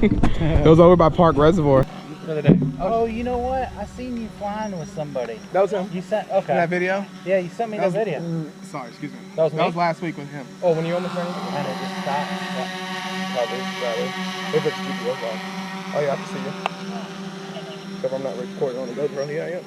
It was over by Park Reservoir. The other day. Oh, you know what? I seen you flying with somebody. That was him. You sent, okay. In that video? Yeah, you sent me that video. Sorry, excuse me. That was me? That was last week with him. Oh, when you almost ran into him? And it just stopped. Probably. If it's GPS off. Oh yeah, I can see you. Except I'm not recording on the GoPro. Yeah, yeah.